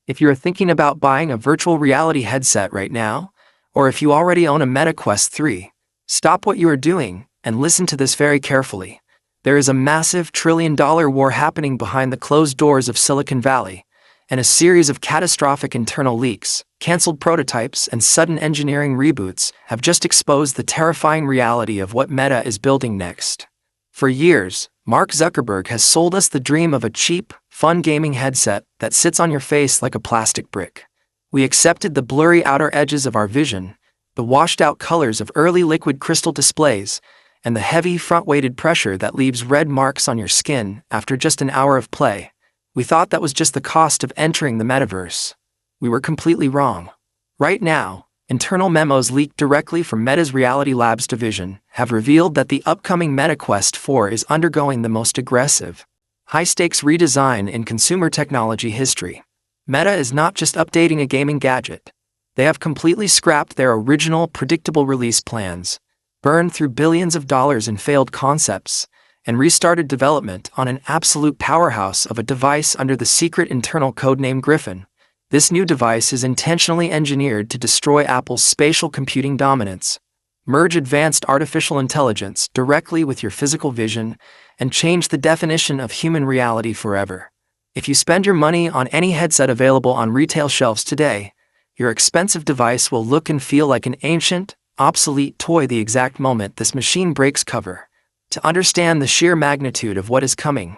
If you are thinking about buying a virtual reality headset right now, or if you already own a Meta Quest 3, stop what you are doing and listen to this very carefully. There is a massive trillion-dollar war happening behind the closed doors of Silicon Valley, and a series of catastrophic internal leaks, canceled prototypes, and sudden engineering reboots have just exposed the terrifying reality of what Meta is building next. For years, Mark Zuckerberg has sold us the dream of a cheap, fun gaming headset that sits on your face like a plastic brick. We accepted the blurry outer edges of our vision, the washed-out colors of early liquid crystal displays, and the heavy front-weighted pressure that leaves red marks on your skin after just an hour of play. We thought that was just the cost of entering the metaverse. We were completely wrong. Right now, internal memos leaked directly from Meta's Reality Labs division have revealed that the upcoming Meta Quest 4 is undergoing the most aggressive, high-stakes redesign in consumer technology history. Meta is not just updating a gaming gadget. They have completely scrapped their original predictable release plans, burned through billions of dollars in failed concepts, and restarted development on an absolute powerhouse of a device under the secret internal codename Griffin. This new device is intentionally engineered to destroy Apple's spatial computing dominance, merge advanced artificial intelligence directly with your physical vision, and change the definition of human reality forever. If you spend your money on any headset available on retail shelves today, your expensive device will look and feel like an ancient, obsolete toy the exact moment this machine breaks cover. To understand the sheer magnitude of what is coming,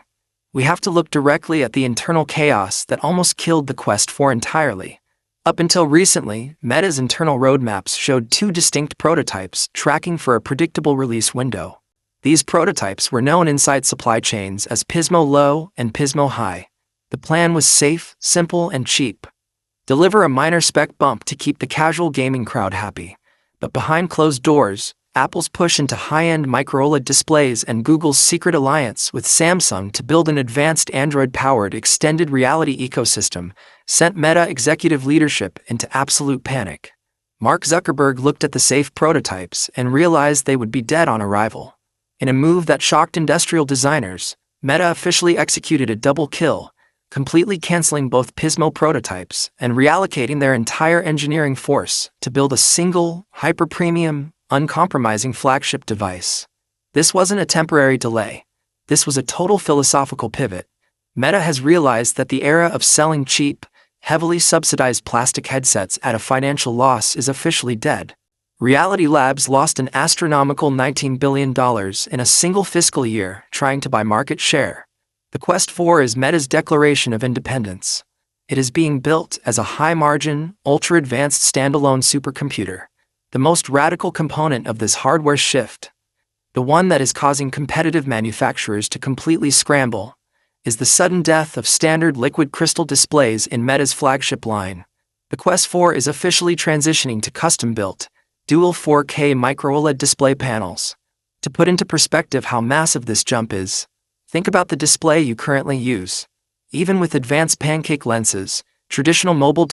we have to look directly at the internal chaos that almost killed the Quest 4 entirely. Up until recently, Meta's internal roadmaps showed two distinct prototypes tracking for a predictable release window. These prototypes were known inside supply chains as Pismo Low and Pismo High. The plan was safe, simple, and cheap. Deliver a minor spec bump to keep the casual gaming crowd happy. But behind closed doors, Apple's push into high-end micro-OLED displays and Google's secret alliance with Samsung to build an advanced Android-powered extended reality ecosystem sent Meta executive leadership into absolute panic. Mark Zuckerberg looked at the safe prototypes and realized they would be dead on arrival. In a move that shocked industrial designers, Meta officially executed a double kill, completely canceling both Pismo prototypes and reallocating their entire engineering force to build a single, hyper-premium, uncompromising flagship device. This wasn't a temporary delay. This was a total philosophical pivot. Meta has realized that the era of selling cheap, heavily subsidized plastic headsets at a financial loss is officially dead. Reality Labs lost an astronomical $19 billion in a single fiscal year trying to buy market share. The Quest 4 is Meta's declaration of independence. It is being built as a high-margin, ultra-advanced standalone supercomputer, the most radical component of this hardware shift. The one that is causing competitive manufacturers to completely scramble is the sudden death of standard liquid crystal displays in Meta's flagship line. The Quest 4 is officially transitioning to custom-built, dual 4K micro-OLED display panels. To put into perspective how massive this jump is, think about the display you currently use. Even with advanced pancake lenses, traditional mobile